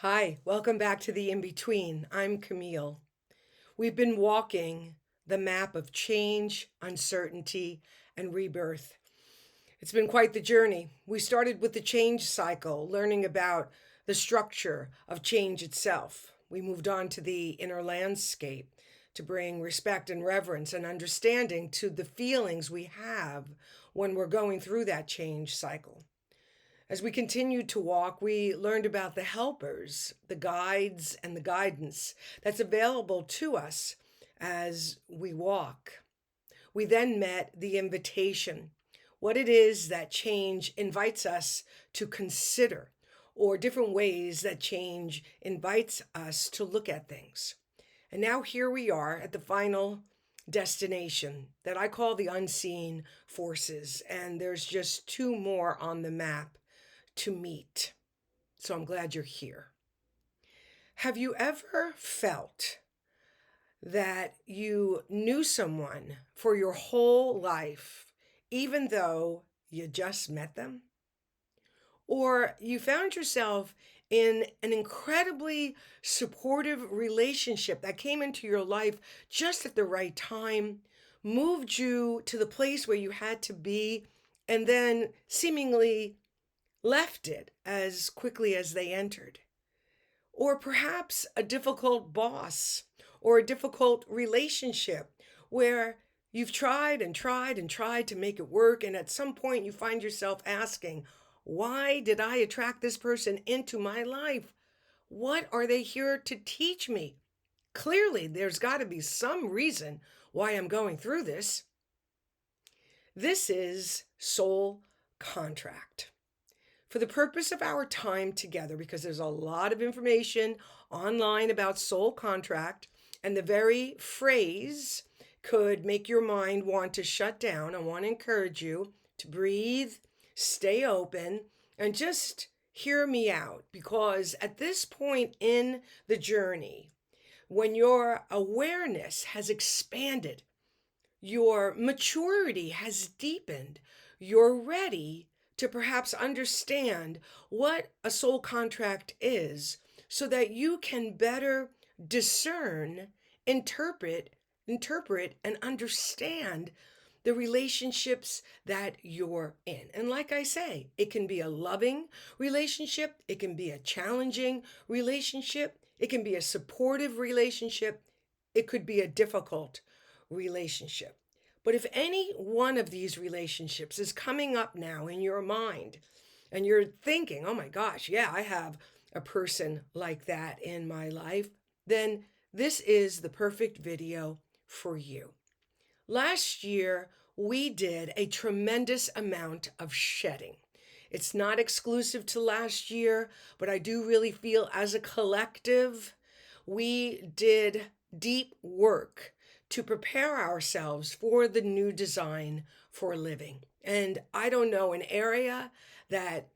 Hi, welcome back to the In Between. I'm Camille. We've been walking the map of change, uncertainty, and rebirth. It's been quite the journey. We started with the change cycle, learning about the structure of change itself. We moved on to the inner landscape to bring respect and reverence and understanding to the feelings we have when we're going through that change cycle. As we continued to walk, we learned about the helpers, the guides, and the guidance that's available to us as we walk. We then met the invitation, what it is that change invites us to consider, or different ways that change invites us to look at things. And now here we are at the final destination that I call the unseen forces. And there's just two more on the map to meet. So I'm glad you're here. Have you ever felt that you knew someone for your whole life, even though you just met them? Or you found yourself in an incredibly supportive relationship that came into your life just at the right time, moved you to the place where you had to be, and then seemingly left it as quickly as they entered? Or perhaps a difficult boss or a difficult relationship where you've tried and tried and tried to make it work. And at some point, you find yourself asking, why did I attract this person into my life? What are they here to teach me? Clearly, there's got to be some reason why I'm going through this. This is soul contract. For the purpose of our time together, because there's a lot of information online about soul contract, and the very phrase could make your mind want to shut down. I want to encourage you to breathe, stay open, and just hear me out, because at this point in the journey, when your awareness has expanded, your maturity has deepened, you're ready to perhaps understand what a soul contract is so that you can better discern, interpret and understand the relationships that you're in. And like I say, it can be a loving relationship, it can be a challenging relationship, it can be a supportive relationship, it could be a difficult relationship. But if any one of these relationships is coming up now in your mind and you're thinking, oh my gosh, yeah, I have a person like that in my life, then this is the perfect video for you. Last year, we did a tremendous amount of shedding. It's not exclusive to last year, but I do really feel as a collective, we did deep work to prepare ourselves for the new design for living. And I don't know an area that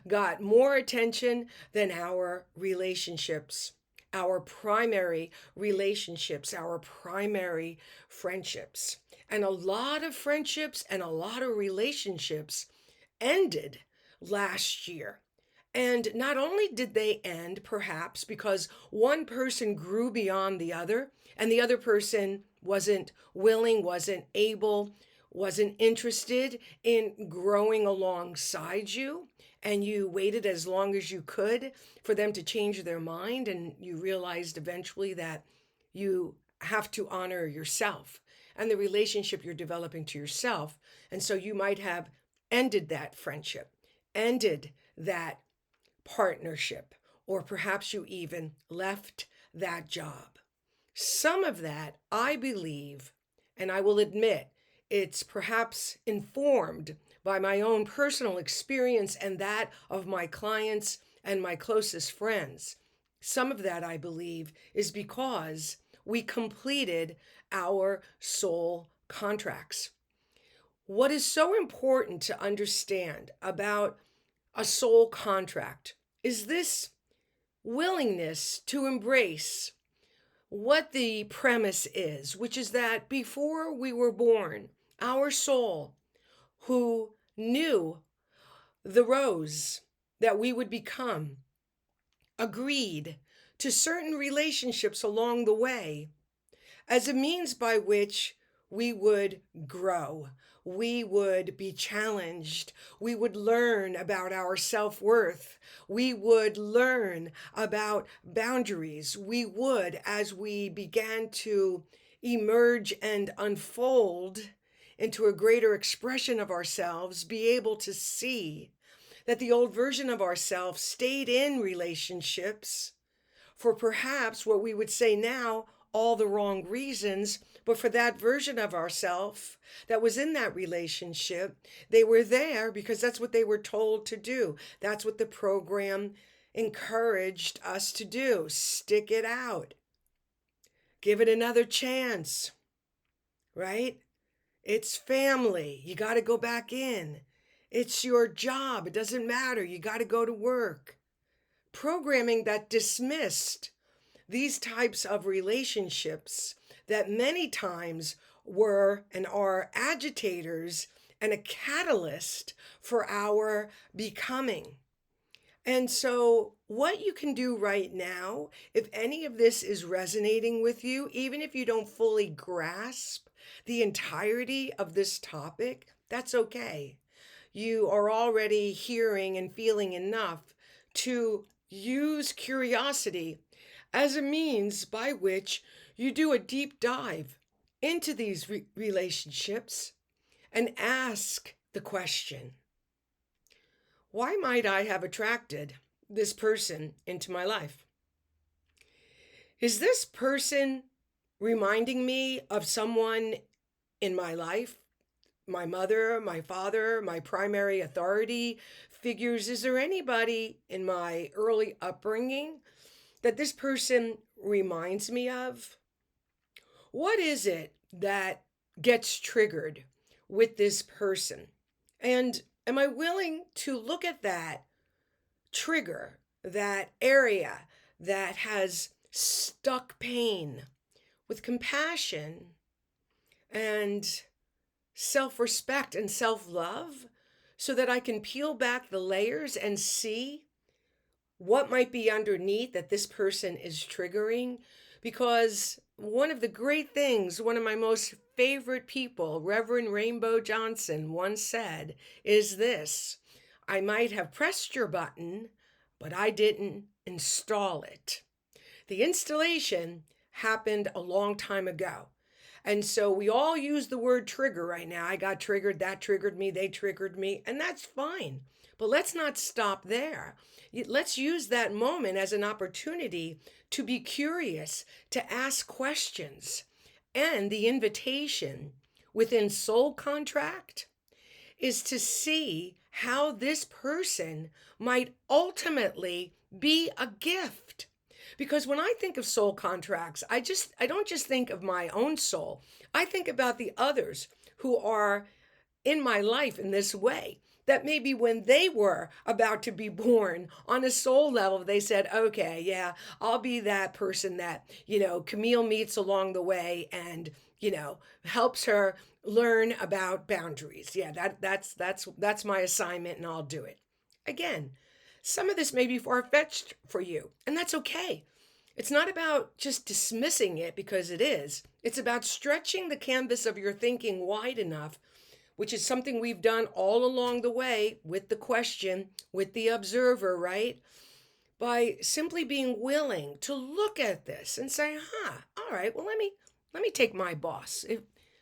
got more attention than our relationships, our primary relationships, our primary friendships. And a lot of friendships and a lot of relationships ended last year. And not only did they end, perhaps because one person grew beyond the other, and the other person wasn't willing, wasn't able, wasn't interested in growing alongside you, and you waited as long as you could for them to change their mind, and you realized eventually that you have to honor yourself and the relationship you're developing to yourself. And so you might have ended that friendship, ended that partnership, or perhaps you even left that job. Some of that, I believe, and I will admit, it's perhaps informed by my own personal experience and that of my clients and my closest friends. Some of that, I believe, is because we completed our soul contracts. What is so important to understand about a soul contract is this willingness to embrace what the premise is, which is that before we were born, our soul, who knew the rose that we would become, agreed to certain relationships along the way as a means by which we would grow, we would be challenged, we would learn about our self worth, we would learn about boundaries, we would, as we began to emerge and unfold into a greater expression of ourselves, be able to see that the old version of ourselves stayed in relationships for perhaps what we would say now all the wrong reasons, but for that version of ourself that was in that relationship, they were there because that's what they were told to do. That's what the program encouraged us to do. Stick it out. Give it another chance, right? It's family. You got to go back in. It's your job. It doesn't matter. You got to go to work. Programming that dismissed these types of relationships that many times were and are agitators and a catalyst for our becoming. And so, what you can do right now, if any of this is resonating with you, even if you don't fully grasp the entirety of this topic, that's okay. You are already hearing and feeling enough to use curiosity as a means by which you do a deep dive into these relationships and ask the question, why might I have attracted this person into my life? Is this person reminding me of someone in my life? My mother, my father, my primary authority figures? Is there anybody in my early upbringing that this person reminds me of? What is it that gets triggered with this person? And am I willing to look at that trigger, that area that has stuck pain with compassion and self respect and self love so that I can peel back the layers and see what might be underneath that this person is triggering? Because one of the great things, one of my most favorite people, Reverend Rainbow Johnson, once said is this: I might have pressed your button, but I didn't install it. The installation happened a long time ago. And so we all use the word trigger right now. I got triggered, that triggered me, they triggered me, and that's fine. But let's not stop there. Let's use that moment as an opportunity to be curious, to ask questions. And the invitation within soul contract is to see how this person might ultimately be a gift. Because when I think of soul contracts, I don't just think of my own soul. I think about the others who are in my life in this way. That maybe when they were about to be born on a soul level, they said, okay, yeah, I'll be that person that, Camille meets along the way and, helps her learn about boundaries. Yeah, that's my assignment and I'll do it. Again, some of this may be far-fetched for you, and that's okay. It's not about just dismissing it because it is. It's about stretching the canvas of your thinking wide enough, which is something we've done all along the way with the question, with the observer, right? By simply being willing to look at this and say, all right, well, let me take my boss. If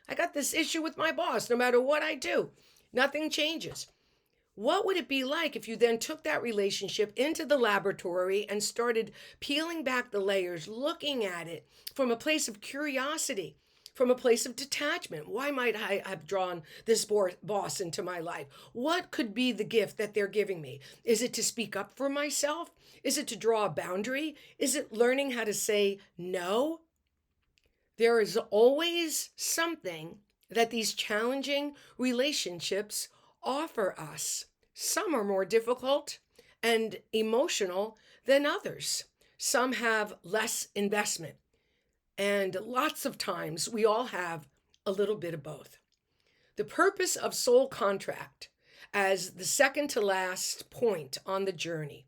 I got this issue with my boss, no matter what I do, nothing changes. What would it be like if you then took that relationship into the laboratory and started peeling back the layers, looking at it from a place of curiosity, from a place of detachment? Why might I have drawn this boss into my life? What could be the gift that they're giving me? Is it to speak up for myself? Is it to draw a boundary? Is it learning how to say no? There is always something that these challenging relationships offer us. Some are more difficult and emotional than others. Some have less investment. And lots of times we all have a little bit of both. The purpose of soul contract, as the second to last point on the journey,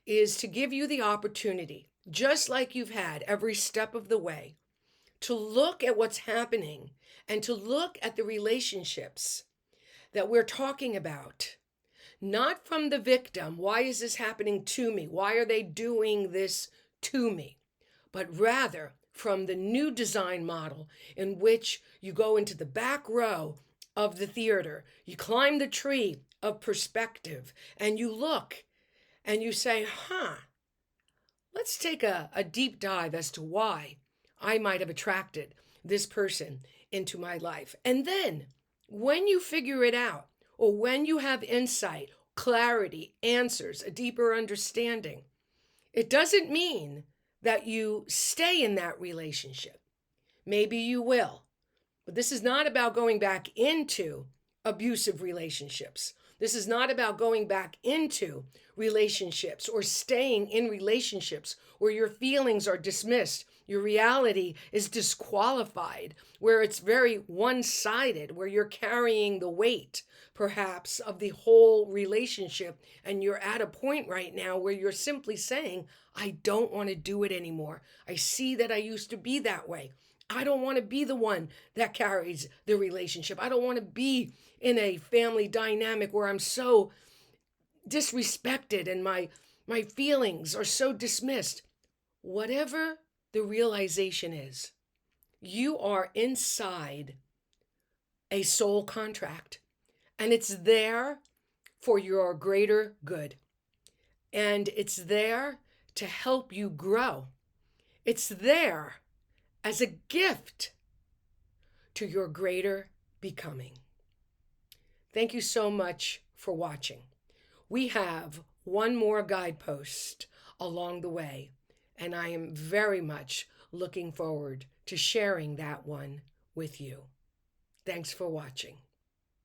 is to give you the opportunity, just like you've had every step of the way, to look at what's happening and to look at the relationships that we're talking about. Not from the victim, why is this happening to me? Why are they doing this to me? But rather from the new design model in which you go into the back row of the theater, you climb the tree of perspective, and you look and you say, let's take a deep dive as to why I might have attracted this person into my life. And then when you figure it out, or when you have insight, clarity, answers, a deeper understanding, it doesn't mean that you stay in that relationship. Maybe you will, but this is not about going back into abusive relationships. This is not about going back into relationships or staying in relationships where your feelings are dismissed, your reality is disqualified, where it's very one sided, where you're carrying the weight, perhaps, of the whole relationship. And you're at a point right now where you're simply saying, I don't want to do it anymore. I see that I used to be that way. I don't want to be the one that carries the relationship. I don't want to be in a family dynamic where I'm so disrespected and my feelings are so dismissed. Whatever the realization is, you are inside a soul contract, and it's there for your greater good. And it's there to help you grow. It's there as a gift to your greater becoming. Thank you so much for watching. We have one more guidepost along the way, and I am very much looking forward to sharing that one with you. Thanks for watching.